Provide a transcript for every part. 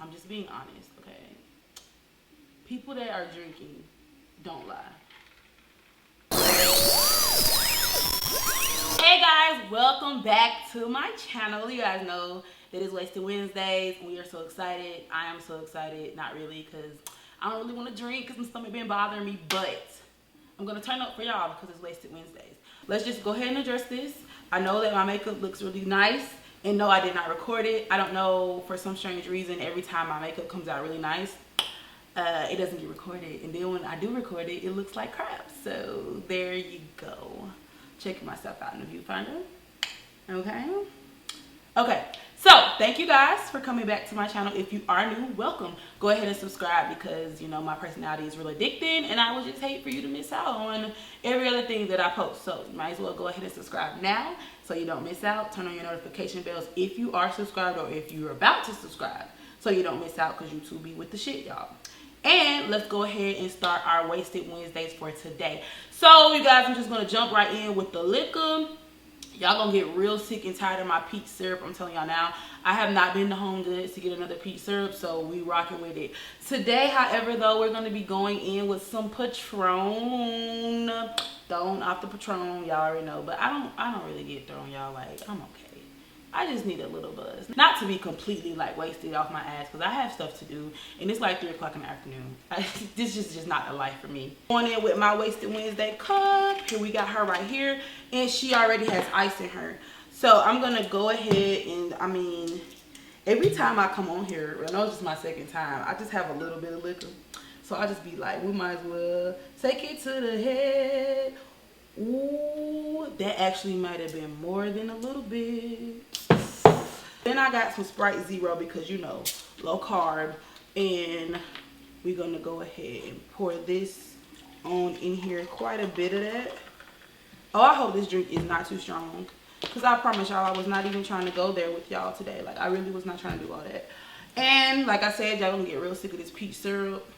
I'm just being honest, okay? People that are drinking don't lie. Hey guys, welcome back to my channel. You guys know that it's Wasted Wednesdays. We are so excited. I am so excited. Not really, because I don't really want to drink because my stomach been bothering me, but I'm going to turn up for y'all because it's Wasted Wednesdays. Let's just go ahead and address this. I know that my makeup looks really nice, and no, I did not record it. I don't know, for some strange reason, every time my makeup comes out really nice, it doesn't get recorded. And then when I do record it, it looks like crap. So there you go. Checking myself out in the viewfinder. Okay, so thank you guys for coming back to my channel. If you are new, welcome. Go ahead and subscribe because, you know, my personality is real addicting and I would just hate for you to miss out on every other thing that I post. So you might as well go ahead and subscribe now so you don't miss out. Turn on your notification bells if you are subscribed or if you're about to subscribe so you don't miss out, because YouTube be with the shit, y'all. And let's go ahead and start our Wasted Wednesdays for today. So you guys, I'm just gonna jump right in with the liquor. Y'all gonna get real sick and tired of my peach syrup. I'm telling y'all now. I have not been to Home Goods to get another peach syrup, so we rocking with it. Today, however, though, we're gonna be going in with some Patron. Thrown off the Patron, y'all already know. But I don't really get thrown, y'all. Like, I'm okay. I just need a little buzz. Not to be completely like wasted off my ass, because I have stuff to do and it's like 3 o'clock in the afternoon. This is just not the life for me. Going in with my Wasted Wednesday cup. Here we got her right here, and she already has ice in her. So I'm gonna go ahead and, I mean, every time I come on here, I know it's just my second time, I just have a little bit of liquor. So I just be like, we might as well take it to the head. Ooh, that actually might have been more than a little bit. Then I got some Sprite Zero because, you know, low carb. And we're going to go ahead and pour this on in here. Quite a bit of that. Oh, I hope this drink is not too strong. Because I promise y'all, I was not even trying to go there with y'all today. Like, I really was not trying to do all that. And like I said, y'all going to get real sick of this peach syrup.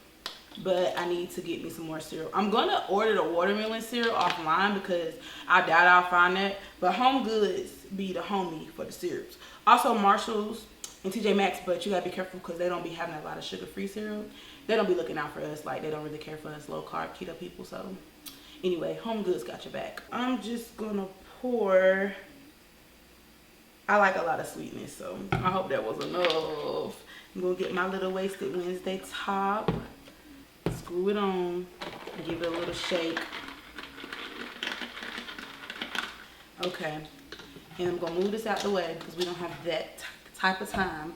But I need to get me some more syrup. I'm going to order the watermelon syrup offline because I doubt I'll find that. But Home Goods be the homie for the syrups. Also Marshall's and TJ Maxx, but you got to be careful because they don't be having a lot of sugar-free syrup. They don't be looking out for us. Like, they don't really care for us low-carb keto people. So anyway, Home Goods got your back. I'm just going to pour. I like a lot of sweetness, so I hope that was enough. I'm going to get my little Wasted Wednesday top. Screw it on, give it a little shake. Okay, and I'm gonna move this out the way because we don't have that type of time.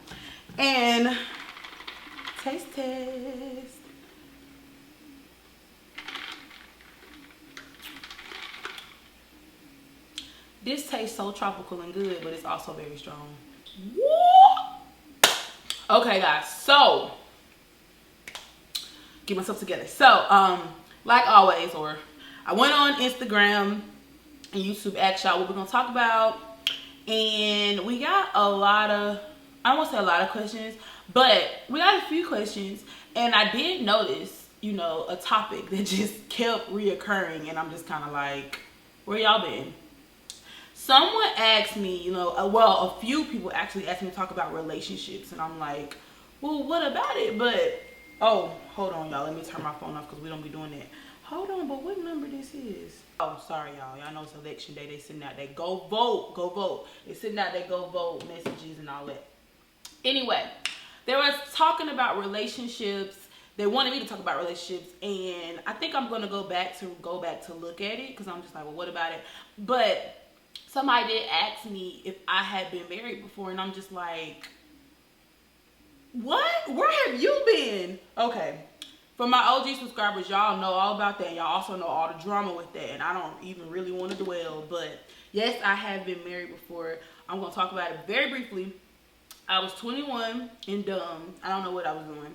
And taste test. This tastes so tropical and good, but it's also very strong. Woo! Okay, guys, so get myself together. So like always, or I went on Instagram and YouTube asked y'all what we're gonna talk about, and we got a lot of, I don't want to say a lot of questions, but we got a few questions. And I did notice, you know, a topic that just kept reoccurring, and I'm just kind of like, where y'all been? Someone asked me, you know, well, a few people actually asked me to talk about relationships, and I'm like, well, what about it? But oh, hold on, y'all. Let me turn my phone off because we don't be doing that. Hold on, but what number this is? Oh, sorry, y'all. Y'all know it's election day. They sending out that go vote, go vote. They sending out that go vote messages and all that. Anyway, they was talking about relationships. They wanted me to talk about relationships, and I think I'm gonna go back to look at it because I'm just like, well, what about it? But somebody did ask me if I had been married before, and I'm just like, what? Where have you been? Okay, for my OG subscribers, y'all know all about that. Y'all also know all the drama with that, and I don't even really want to dwell. But yes, I have been married before. I'm gonna talk about it very briefly. I was 21 and dumb. I don't know what I was doing.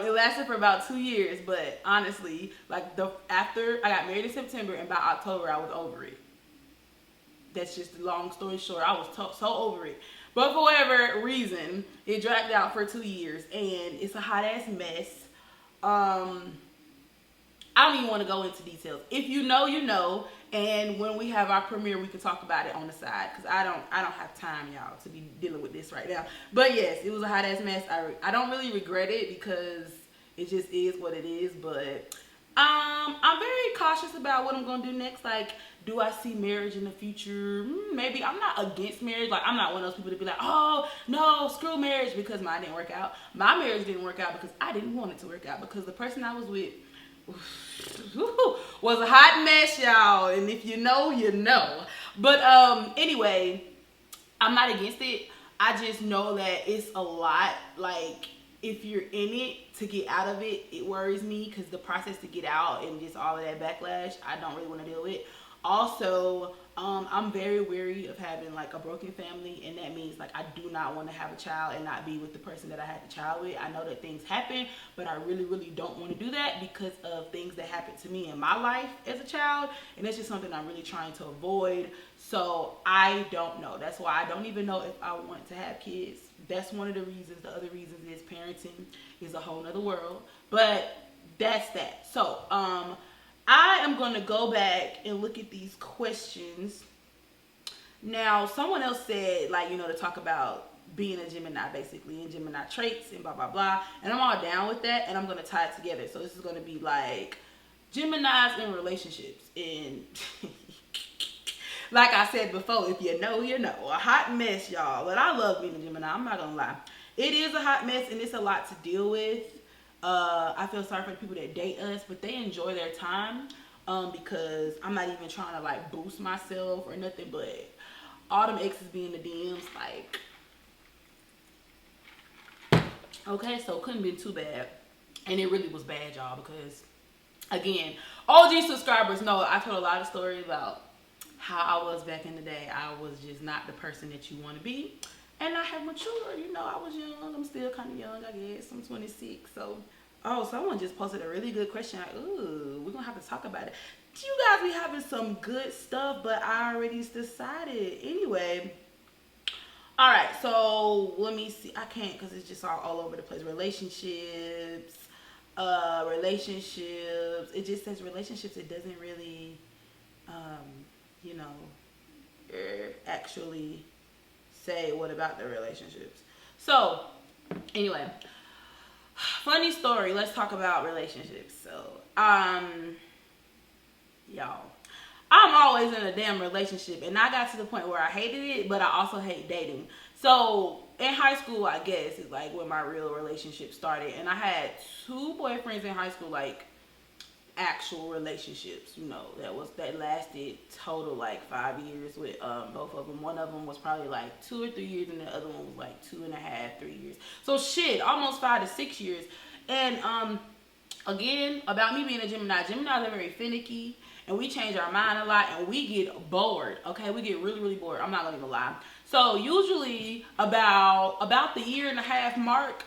It lasted for about 2 years, but honestly, like after I got married in September, and by October I was over it. That's just the long story short. I was so over it. But for whatever reason, it dragged out for 2 years, and it's a hot ass mess. I don't even want to go into details. If you know, you know. And when we have our premiere, we can talk about it on the side, because I don't have time, y'all, to be dealing with this right now. But yes, it was a hot ass mess. I don't really regret it, because it just is what it is. But I'm very cautious about what I'm gonna do next. Like, do I see marriage in the future? Maybe. I'm not against marriage. Like, I'm not one of those people to be like, oh no, screw marriage, because mine didn't work out. My marriage didn't work out because I didn't want it to work out, because the person I was with was a hot mess, y'all. And if you know, you know. But anyway, I'm not against it. I just know that it's a lot. Like, if you're in it, to get out of it, it worries me, because the process to get out and just all of that backlash, I don't really want to deal with. Also, I'm very wary of having like a broken family, and that means like I do not want to have a child and not be with the person that I had the child with. I know that things happen, but I really, really don't want to do that because of things that happened to me in my life as a child, and it's just something I'm really trying to avoid. So I don't know. That's why I don't even know if I want to have kids. That's one of the reasons. The other reasons is parenting is a whole nother world, but that's that. So I am going to go back and look at these questions. Now, someone else said, like, you know, to talk about being a Gemini, basically, and Gemini traits and blah, blah, blah. And I'm all down with that, and I'm going to tie it together. So this is going to be like Geminis in relationships. And like I said before, if you know, you know. A hot mess, y'all. But I love being a Gemini. I'm not going to lie. It is a hot mess, and it's a lot to deal with. I feel sorry for the people that date us, but they enjoy their time, because I'm not even trying to like boost myself or nothing, but all them exes be in the DMs, like, okay, so couldn't be too bad. And it really was bad, y'all, because again, OG subscribers know I told a lot of stories about how I was back in the day. I was just not the person that you want to be. And I have matured, you know, I was young. I'm still kind of young, I guess. I'm 26, so. Oh, someone just posted a really good question. Like, ooh, we're going to have to talk about it. You guys be having some good stuff, but I already decided. Anyway. All right, so let me see. I can't, because it's just all over the place. Relationships. It just says relationships. It doesn't really, you know, actually say what about the relationships. So anyway, funny story, let's talk about relationships. So y'all, I'm always in a damn relationship, and I got to the point where I hated it, but I also hate dating. So in high school, I guess, is like when my real relationship started, and I had 2 boyfriends in high school, like actual relationships, you know, that lasted total like 5 years with both of them. One of them was probably like 2 or 3 years, and the other one was like 2.5, 3 years. So shit, almost 5 to 6 years. And again, about me being a Gemini, Geminis are very finicky, and we change our mind a lot, and we get bored. Okay, we get really, really bored. I'm not gonna even lie. So usually about the 1.5 year mark,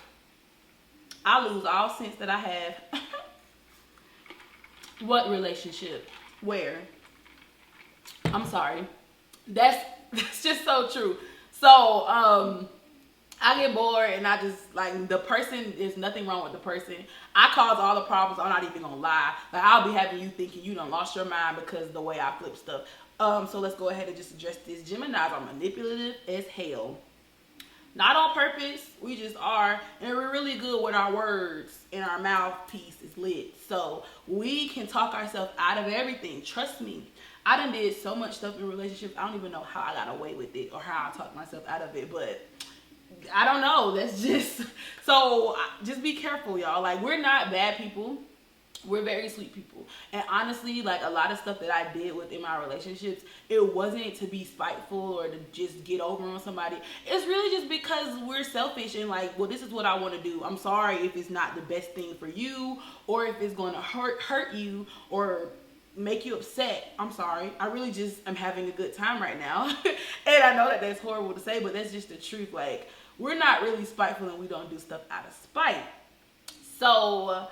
I lose all sense that I have. What relationship? Where? I'm sorry. That's just so true. So I get bored, and I just, like, the person, there's nothing wrong with the person. I cause all the problems. I'm not even gonna lie. Like, I'll be having you thinking you done lost your mind because of the way I flip stuff. So let's go ahead and just address this. Geminis are manipulative as hell. Not on purpose, we just are, and we're really good with our words, and our mouthpiece is lit. So we can talk ourselves out of everything. Trust me. I done did so much stuff in relationships, I don't even know how I got away with it or how I talked myself out of it, but I don't know. That's just, so just be careful, y'all. Like, we're not bad people. We're very sweet people. And honestly, like, a lot of stuff that I did within my relationships, it wasn't to be spiteful or to just get over on somebody. It's really just because we're selfish and like, well, this is what I want to do. I'm sorry if it's not the best thing for you, or if it's going to hurt you or make you upset. I'm sorry. I really just am having a good time right now. And I know that that's horrible to say, but that's just the truth. Like, we're not really spiteful, and we don't do stuff out of spite. So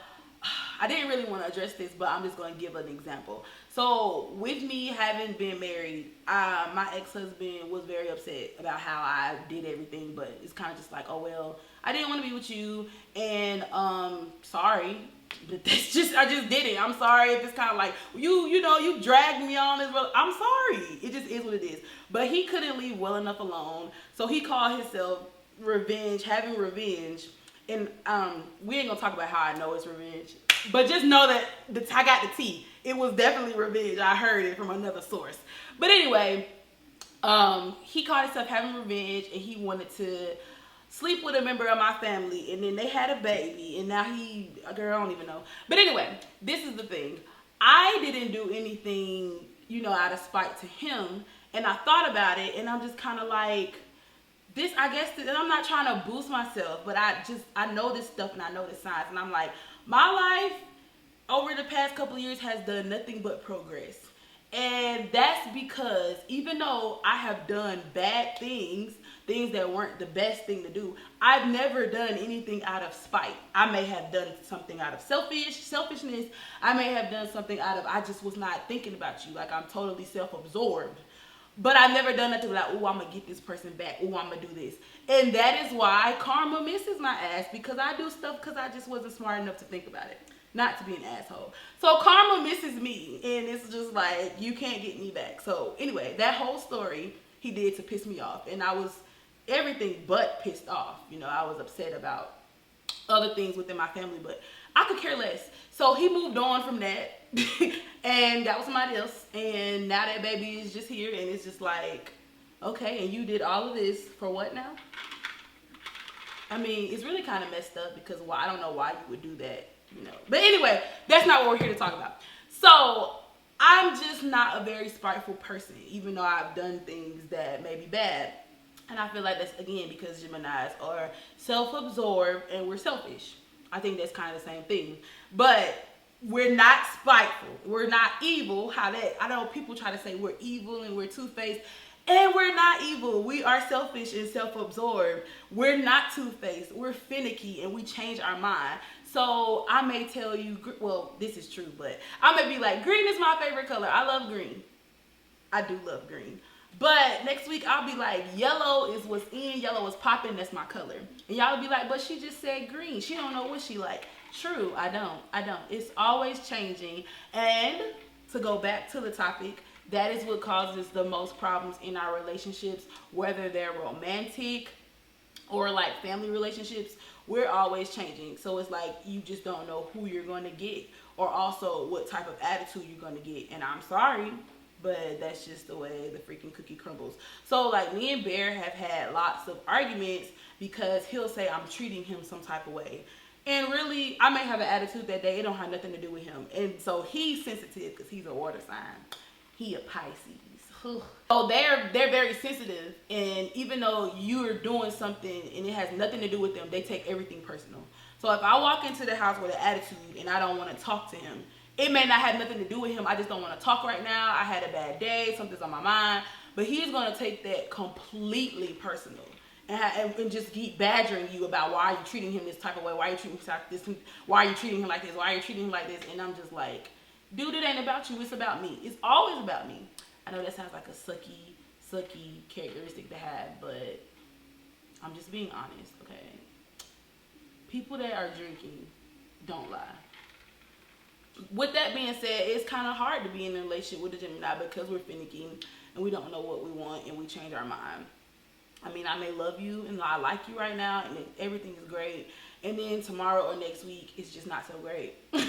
I didn't really want to address this, but I'm just going to give an example. So with me having been married, my ex-husband was very upset about how I did everything, but it's kind of just like, oh, well, I didn't want to be with you, and sorry, But that's just, I just did it. I'm sorry if it's kind of like, you know, you dragged me on this. I'm sorry. It just is what it is. But he couldn't leave well enough alone. So he called himself having revenge. And we ain't gonna talk about how I know it's revenge. But just know that I got the tea. It was definitely revenge. I heard it from another source. But anyway, he called himself having revenge, and he wanted to sleep with a member of my family, and then they had a baby, and now girl, I don't even know. But anyway, this is the thing. I didn't do anything, you know, out of spite to him, and I thought about it, and I'm just kind of like, this, I guess, and I'm not trying to boost myself, but I know this stuff, and I know the signs, and I'm like, my life over the past couple of years has done nothing but progress. And that's because even though I have done bad things that weren't the best thing to do, I've never done anything out of spite. I may have done something out of selfishness. I may have done something out of, I just was not thinking about you. Like, I'm totally self-absorbed. But I've never done nothing like, oh, I'm going to get this person back. Oh, I'm going to do this. And that is why karma misses my ass, because I do stuff because I just wasn't smart enough to think about it. Not to be an asshole. So karma misses me, and it's just like, you can't get me back. So anyway, that whole story he did to piss me off, and I was everything but pissed off. You know, I was upset about other things within my family, but I could care less. So he moved on from that and got with somebody else, and now that baby is just here, and it's just like, okay, and you did all of this for what now? I mean, it's really kind of messed up, because I don't know why you would do that. You know. But anyway, that's not what we're here to talk about. So I'm just not a very spiteful person, even though I've done things that may be bad. And I feel like that's, again, because Gemini's are self-absorbed and we're selfish. I think that's kind of the same thing. But we're not spiteful. We're not evil. I know people try to say we're evil and we're two-faced. And we're not evil. We are selfish and self-absorbed. We're not two-faced. We're finicky, and we change our mind. So I may tell you, well, this is true, but I may be like, green is my favorite color. I love green. I do love green. But next week I'll be like, yellow is what's in. Yellow is popping. That's my color. And y'all will be like, but she just said green. She don't know what she like. True, I don't. It's always changing. And to go back to the topic, that is what causes the most problems in our relationships, whether they're romantic or like family relationships. We're always changing. So it's like you just don't know who you're going to get, or also what type of attitude you're going to get. And I'm sorry, but that's just the way the freaking cookie crumbles. So like me and Bear have had lots of arguments because he'll say I'm treating him some type of way. And really, I may have an attitude that day. It don't have nothing to do with him. And so he's sensitive because he's a water sign. He a Pisces. So they're very sensitive, and even though you're doing something and it has nothing to do with them, they take everything personal. So if I walk into the house with an attitude and I don't want to talk to him, it may not have nothing to do with him. I just don't want to talk right now. I had a bad day. Something's on my mind. But he's going to take that completely personal and just keep badgering you about why are you treating him this type of way? Why are you treating him like this? Why are you treating him like this? Why are you treating him like this? And I'm just like, dude, it ain't about you. It's about me. It's always about me. I know that sounds like a sucky characteristic to have, but I'm just being honest, okay? People that are drinking don't lie. With that being said, it's kind of hard to be in a relationship with a Gemini because we're finicky and we don't know what we want and we change our mind. I mean, I may love you and I like you right now and everything is great, and then tomorrow or next week it's just not so great. And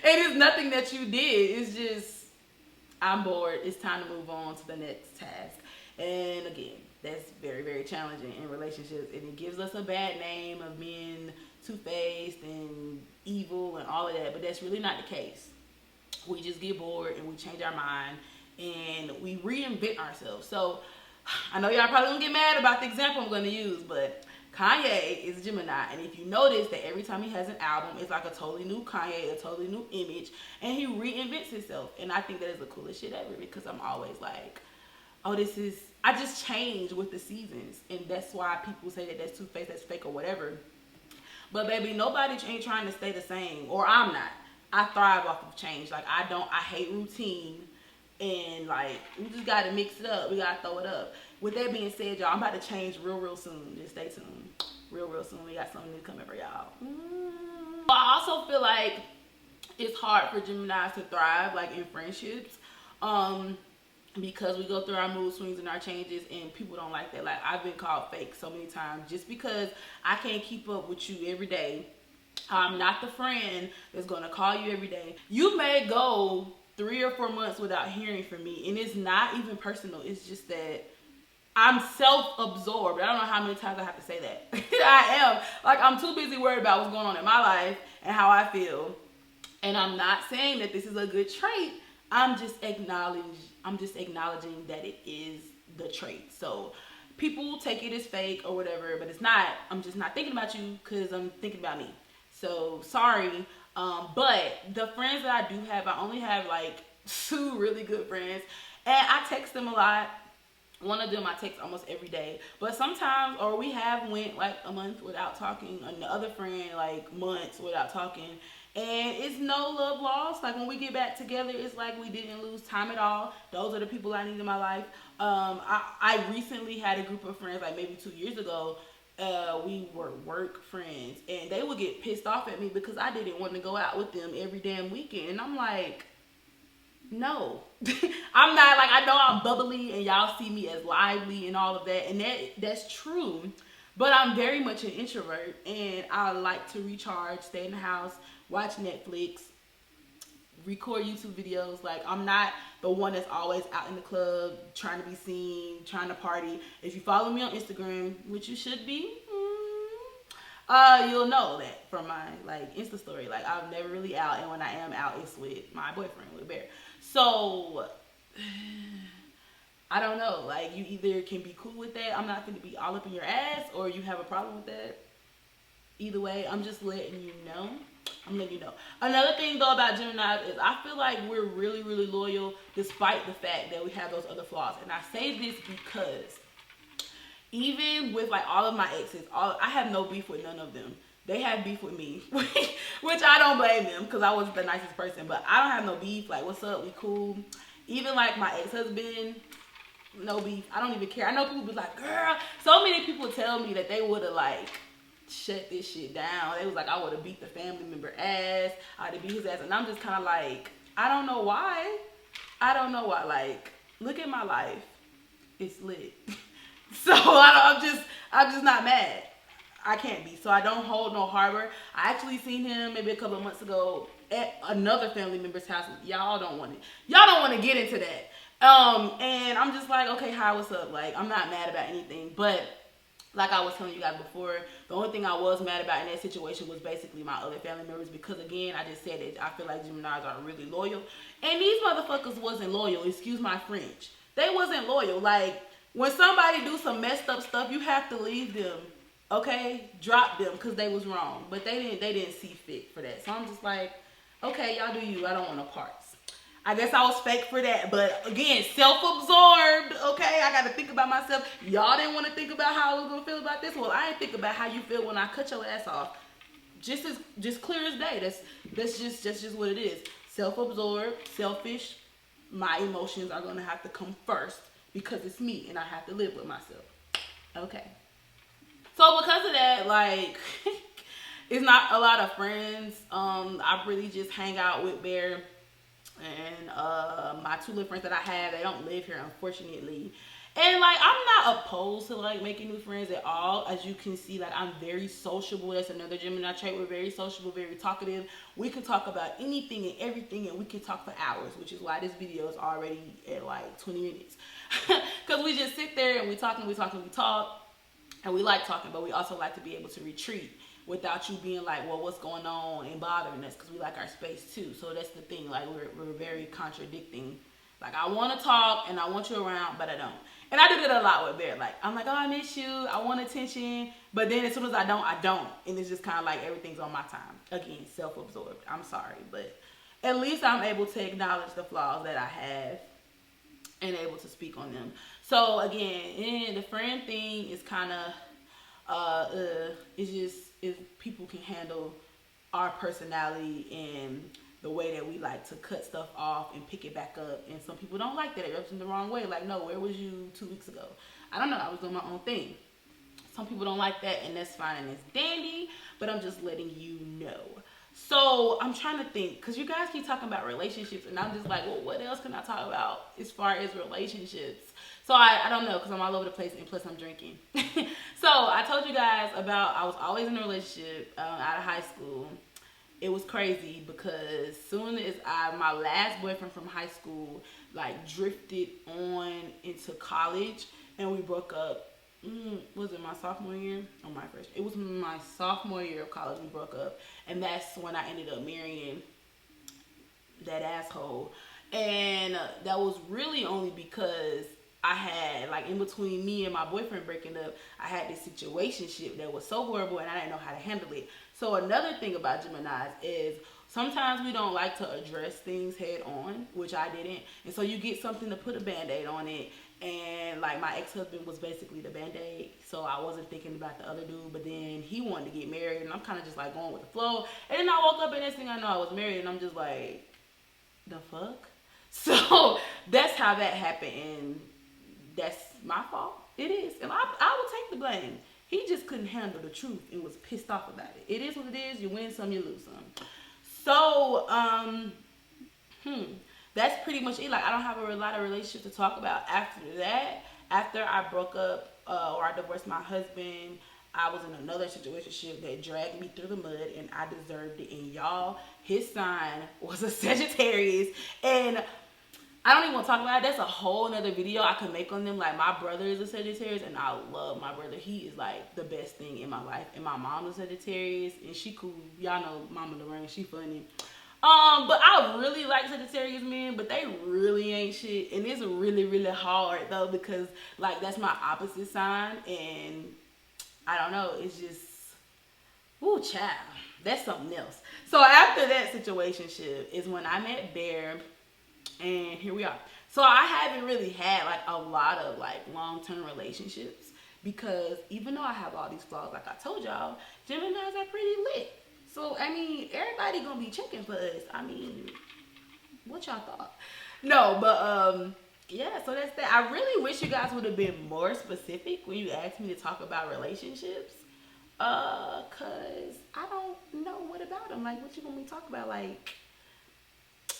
it's nothing that you did. It's just, I'm bored. It's time to move on to the next task. And again, that's very, very challenging in relationships. And it gives us a bad name of being two-faced and evil and all of that. But that's really not the case. We just get bored and we change our mind and we reinvent ourselves. So I know y'all probably gonna get mad about the example I'm gonna use, but Kanye is Gemini, and if you notice that every time he has an album, it's like a totally new Kanye, a totally new image, and he reinvents himself. And I think that is the coolest shit ever, because I'm always like, oh, I just change with the seasons, and that's why people say that that's two-faced, that's fake, or whatever. But baby, nobody ain't trying to stay the same, or I'm not. I thrive off of change. Like, I hate routine, and like, we just gotta mix it up. We gotta throw it up. With that being said, y'all, I'm about to change real soon. Just stay tuned. Real soon. We got something new coming for y'all. I also feel like it's hard for Geminis to thrive like in friendships. Because we go through our mood swings and our changes, and people don't like that. Like, I've been called fake so many times just because I can't keep up with you every day. I'm not the friend that's going to call you every day. You may go 3 or 4 months without hearing from me, and it's not even personal. It's just that I'm self-absorbed. I don't know how many times I have to say that. I am. Like, I'm too busy worried about what's going on in my life and how I feel. And I'm not saying that this is a good trait. I'm just acknowledging that it is the trait. So people take it as fake or whatever, but it's not. I'm just not thinking about you because I'm thinking about me. So sorry. But the friends that I do have, I only have like 2 really good friends, and I text them a lot. One of them I text almost every day, but sometimes, or we have went like a month without talking, and the other friend like months without talking, and it's no love lost. Like, when we get back together, it's like we didn't lose time at all. Those are the people I need in my life. I recently had a group of friends, like maybe 2 years ago. We were work friends, and they would get pissed off at me because I didn't want to go out with them every damn weekend, and I'm like, no. I'm not, like, I know I'm bubbly and y'all see me as lively and all of that, and that's true, but I'm very much an introvert, and I like to recharge, stay in the house, watch Netflix, record YouTube videos. Like, I'm not the one that's always out in the club trying to be seen, trying to party. If you follow me on Instagram, which you should be, you'll know that from my like Insta story. Like, I'm never really out, and when I am out, it's with my boyfriend, with Bear. So I don't know. Like, you either can be cool with that. I'm not going to be all up in your ass, or you have a problem with that. Either way, I'm just letting you know. I'm letting you know. Another thing though about Gemini is I feel like we're really, really loyal despite the fact that we have those other flaws. And I say this because even with like all of my exes, I have no beef with none of them. They have beef with me, which I don't blame them because I wasn't the nicest person. But I don't have no beef. Like, what's up? We cool. Even like my ex-husband, no beef. I don't even care. I know people be like, girl, so many people tell me that they would have like shut this shit down. They was like, I would have beat the family member ass. I'd have beat his ass. And I'm just kind of like, I don't know why. I don't know why. Like, look at my life. It's lit. So I'm just not mad. I can't be. So I don't hold no harbor. I actually seen him maybe a couple of months ago at another family member's house. Y'all don't want to get into that. And I'm just like, okay, hi, what's up? Like, I'm not mad about anything, but like I was telling you guys before, the only thing I was mad about in that situation was basically my other family members, because again, I just said it, I feel like Geminis are really loyal, and these motherfuckers wasn't loyal. Excuse my French. They wasn't loyal. Like, when somebody do some messed up stuff, you have to leave them. Okay, drop them because they was wrong, but they didn't see fit for that. So I'm just like, okay, y'all do you. I don't want no parts. I guess I was fake for that, but again, self-absorbed. Okay, I got to think about myself. Y'all didn't want to think about how I was gonna feel about this. Well, I didn't think about how you feel when I cut your ass off. Just clear as day. That's just what it is. Self-absorbed, selfish. My emotions are gonna have to come first because it's me and I have to live with myself. Okay. So because of that, like, it's not a lot of friends. I really just hang out with Bear and my 2 little friends that I have. They don't live here, unfortunately. And like, I'm not opposed to like making new friends at all. As you can see, like, I'm very sociable. That's another Gemini trait. We're very sociable, very talkative. We can talk about anything and everything, and we can talk for hours, which is why this video is already at like 20 minutes. Because we just sit there and we talk and we talk and we talk. And we like talking, but we also like to be able to retreat without you being like, well, what's going on, and bothering us, because we like our space too. So that's the thing. Like, we're very contradicting. Like, I want to talk and I want you around, but I don't. And I do that a lot with Bear. Like, I'm like, oh, I miss you. I want attention. But then as soon as I don't. And it's just kind of like everything's on my time. Again, self-absorbed. I'm sorry. But at least I'm able to acknowledge the flaws that I have and able to speak on them. So again, the friend thing is kind of it's just if people can handle our personality and the way that we like to cut stuff off and pick it back up, and some people don't like that. It rubs them the wrong way. Like, no, where was you 2 weeks ago? I don't know. I was doing my own thing. Some people don't like that, and that's fine and it's dandy, but I'm just letting you know. So I'm trying to think, because you guys keep talking about relationships, and I'm just like, well, what else can I talk about as far as relationships? So I don't know, because I'm all over the place, and plus I'm drinking. So I told you guys about, I was always in a relationship out of high school. It was crazy because soon as my last boyfriend from high school like drifted on into college, and we broke up. Was it my sophomore year or my first? It was my sophomore year of college. We broke up, and that's when I ended up marrying that asshole. And that was really only because I had, like, in between me and my boyfriend breaking up, I had this situationship that was so horrible, and I didn't know how to handle it. So another thing about Gemini's is sometimes we don't like to address things head on, which I didn't. And so you get something to put a band-aid on it. And like my ex-husband was basically the band-aid, so I wasn't thinking about the other dude. But then he wanted to get married, and I'm kind of just like going with the flow. And then I woke up, and next thing I know, I was married, and I'm just like, the fuck? So that's how that happened, and that's my fault. It is, and I will take the blame. He just couldn't handle the truth and was pissed off about it. It is what it is. You win some, you lose some. So that's pretty much it. Like, I don't have a lot of relationships to talk about after that. After I broke up or I divorced my husband, I was in another situation that dragged me through the mud, and I deserved it. And y'all, his sign was a Sagittarius, and I don't even want to talk about it. That's a whole nother video I could make on them. Like, my brother is a Sagittarius, and I love my brother. He is like the best thing in my life. And my mom is a Sagittarius, and she cool. Y'all know Mama Lorraine, she funny. But I really like Sagittarius men, but they really ain't shit. And it's really, really hard though, because like that's my opposite sign, and I don't know, it's just, ooh, child, that's something else. So after that situationship is when I met Bear, and here we are. So I haven't really had like a lot of like long-term relationships, because even though I have all these flaws, like I told y'all, Gemini's are pretty lit. So, I mean, everybody gonna be checking for us. I mean, what y'all thought? No, but, yeah, so that's that. I really wish you guys would have been more specific when you asked me to talk about relationships. Cause I don't know what about them. Like, what you want me to talk about? Like,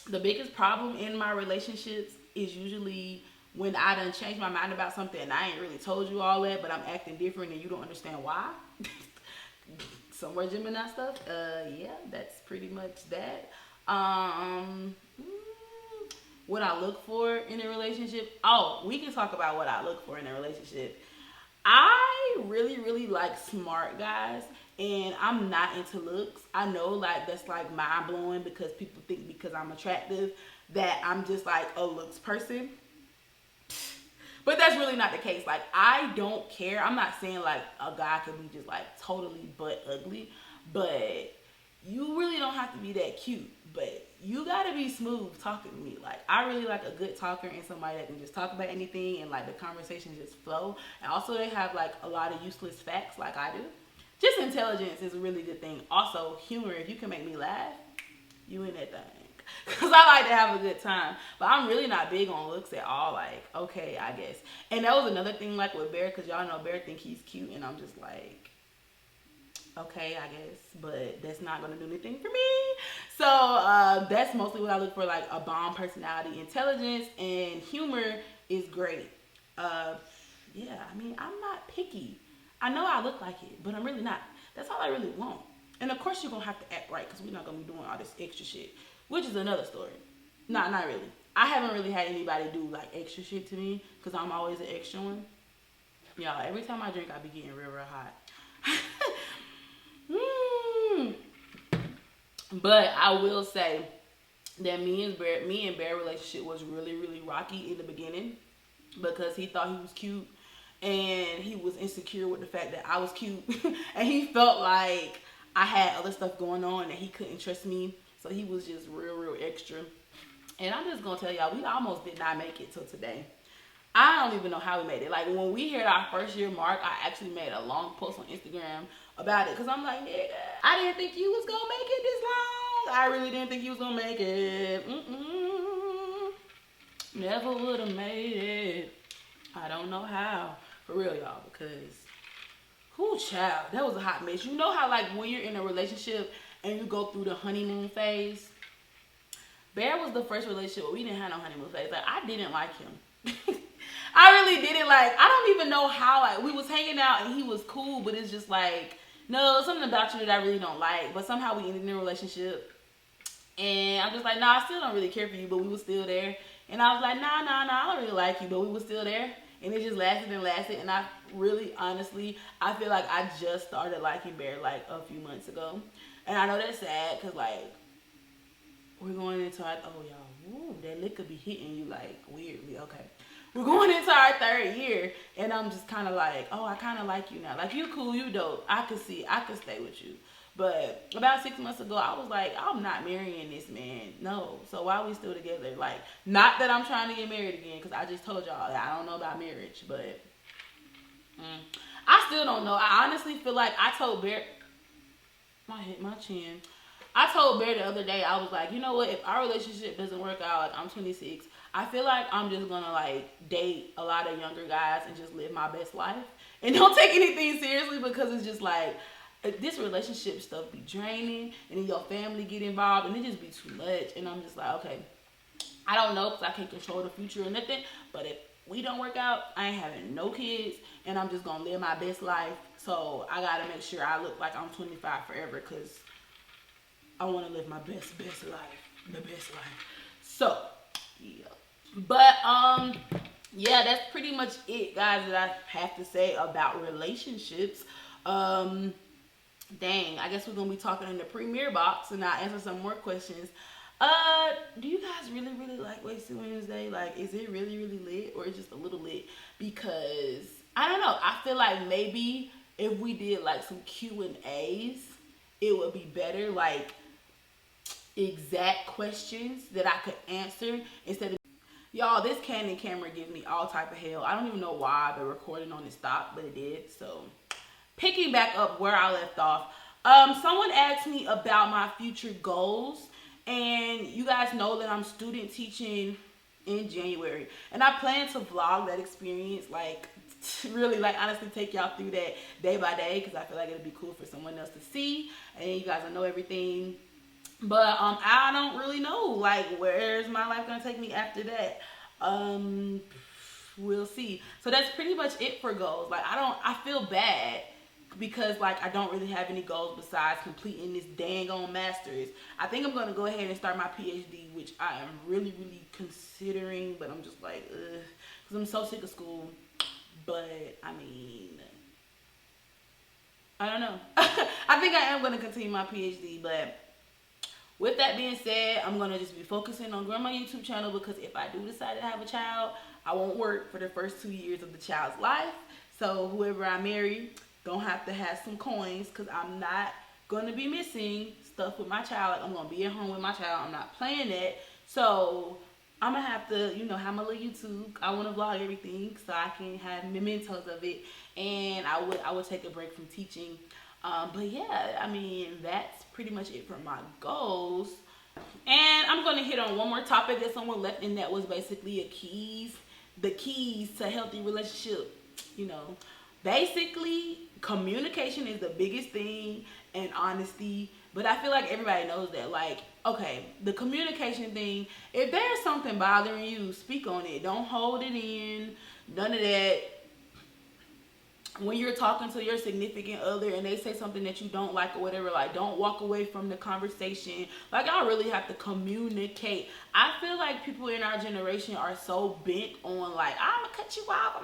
the biggest problem in my relationships is usually when I done changed my mind about something and I ain't really told you all that, but I'm acting different and you don't understand why. Some more Gemini stuff. Yeah, that's pretty much that. What I look for in a relationship. Oh, we can talk about what I look for in a relationship. I really, really like smart guys, and I'm not into looks. I know, like, that's like mind blowing because people think because I'm attractive that I'm just like a looks person. But that's really not the case. Like, I don't care. I'm not saying like a guy could be just like totally butt ugly, but you really don't have to be that cute. But you gotta be smooth talking to me. Like, I really like a good talker and somebody that can just talk about anything and like the conversation just flow. And also they have like a lot of useless facts like I do. Just intelligence is a really good thing. Also humor. If you can make me laugh, you in that thing. Because I like to have a good time. But I'm really not big on looks at all. Like, okay, I guess. And that was another thing, like, with Bear. Because y'all know Bear think he's cute. And I'm just like, okay, I guess. But that's not going to do anything for me. So, that's mostly what I look for. Like, a bomb personality. Intelligence and humor is great. Yeah, I mean, I'm not picky. I know I look like it. But I'm really not. That's all I really want. And, of course, you're going to have to act right. Because we're not going to be doing all this extra shit. Which is another story. Not really. I haven't really had anybody do like extra shit to me because I'm always an extra one. Y'all, every time I drink, I be getting real, real hot. But I will say that me and Bear relationship was really, really rocky in the beginning because he thought he was cute and he was insecure with the fact that I was cute and he felt like I had other stuff going on and he couldn't trust me. So he was just real, real extra. And I'm just going to tell y'all, we almost did not make it till today. I don't even know how we made it. Like, when we hit our first year mark, I actually made a long post on Instagram about it. Because I'm like, nigga, I didn't think you was going to make it this long. I really didn't think you was going to make it. Never would have made it. I don't know how. For real, y'all. Because, whoo, child, that was a hot mess. You know how, like, when you're in a relationship and you go through the honeymoon phase. Bear was the first relationship where we didn't have no honeymoon phase. Like, I didn't like him. I really didn't. Like, I don't even know how. Like, we was hanging out and he was cool, but it's just like, no, something about you that I really don't like. But somehow we ended in a relationship. And I'm just like, nah, I still don't really care for you, but we were still there. And I was like, nah, I don't really like you, but we were still there. And it just lasted and lasted. And I really, honestly, I feel like I just started liking Bear like a few months ago. And I know that's sad because, like, we're going into our, oh, y'all, ooh, that liquor be hitting you, like, weirdly. Okay. We're going into our 3rd year. And I'm just kind of like, oh, I kind of like you now. Like, you cool, you dope. I could stay with you. But about 6 months ago, I was like, I'm not marrying this man. No. So why are we still together? Like, not that I'm trying to get married again, because I just told y'all that I don't know about marriage. But I still don't know. I honestly feel like I told Bear, my chin. I told Bear the other day, I was like, you know what? If our relationship doesn't work out, like, I'm 26, I feel like I'm just going to, like, date a lot of younger guys and just live my best life. And don't take anything seriously, because it's just like, this relationship stuff be draining, and then your family get involved, and it just be too much. And I'm just like, okay, I don't know, because I can't control the future or nothing, but if we don't work out, I ain't having no kids, and I'm just gonna live my best life. So I gotta make sure I look like I'm 25 forever, because I want to live my best life, the best life. So yeah, but yeah, that's pretty much it, guys, that I have to say about relationships. Dang, I guess we're gonna be talking in the premiere box, and I'll answer some more questions. Do you guys really like Wasted Wednesday? Like, is it really lit, or is it just a little lit? Because I don't know. I feel like maybe if we did like some Q&As, it would be better. Like, exact questions that I could answer instead of, y'all, this Canon camera gives me all type of hell. I don't even know why the recording on it stopped, but it did. So picking back up where I left off, someone asked me about my future goals, and you guys know that I'm student teaching in January, and I plan to vlog that experience, like, really, like, honestly take y'all through that day by day, because I feel like it'll be cool for someone else to see, and you guys will know everything. But I don't really know, like, where's my life gonna take me after that. We'll see. So that's pretty much it for goals. Like, I feel bad because, like, I don't really have any goals besides completing this dang on master's. I think I'm gonna go ahead and start my PhD, which I am really considering, but I'm just like, ugh, because I'm so sick of school. But I mean, I don't know. I think I am gonna continue my PhD, but with that being said, I'm going to just be focusing on growing my YouTube channel, because if I do decide to have a child, I won't work for the first 2 years of the child's life. So whoever I marry gonna have to have some coins, because I'm not going to be missing stuff with my child. Like, I'm going to be at home with my child. I'm not playing that. So I'm going to have to, you know, have my little YouTube. I want to vlog everything so I can have mementos of it. And I would take a break from teaching. But yeah, I mean, that's pretty much it for my goals. And I'm going to hit on one more topic that someone left, and that was basically the keys to a healthy relationship. You know, basically, communication is the biggest thing, and honesty. But I feel like everybody knows that. Like, okay, the communication thing, if there's something bothering you, speak on it. Don't hold it in. None of that. When you're talking to your significant other and they say something that you don't like or whatever, like, don't walk away from the conversation. Like, y'all really have to communicate. I feel like people in our generation are so bent on, like, I'm gonna cut you off,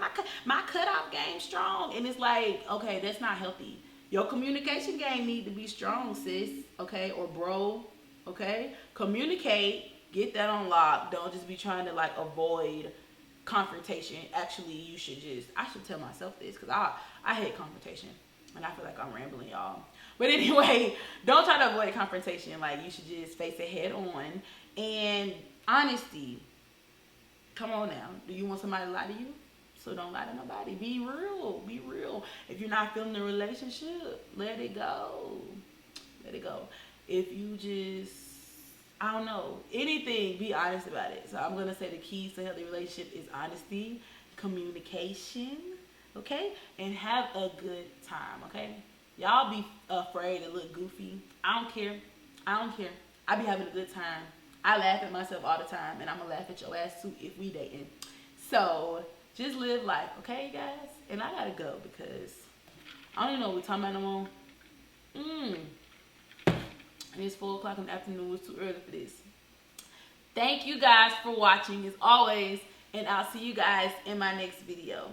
my cutoff game strong, and it's like, okay, that's not healthy. Your communication game need to be strong, sis, okay, or bro, okay? Communicate, get that on lock. Don't just be trying to, like, avoid confrontation. Actually, you should I should tell myself this, because I hate confrontation, and I feel like I'm rambling, y'all. But anyway, don't try to avoid confrontation. Like, you should just face it head on. And honesty, come on now. Do you want somebody to lie to you? So don't lie to nobody. Be real. If you're not feeling the relationship, let it go. If you just, I don't know, anything, be honest about it. So I'm going to say the keys to a healthy relationship is honesty, communication, okay? And have a good time, okay? Y'all be afraid to look goofy. I don't care. I don't care. I be having a good time. I laugh at myself all the time, and I'm gonna laugh at your ass too if we dating. So just live life, okay, guys? And I gotta go because I don't even know what we're talking about no more. It's 4 o'clock in the afternoon. It's too early for this. Thank you guys for watching as always, and I'll see you guys in my next video.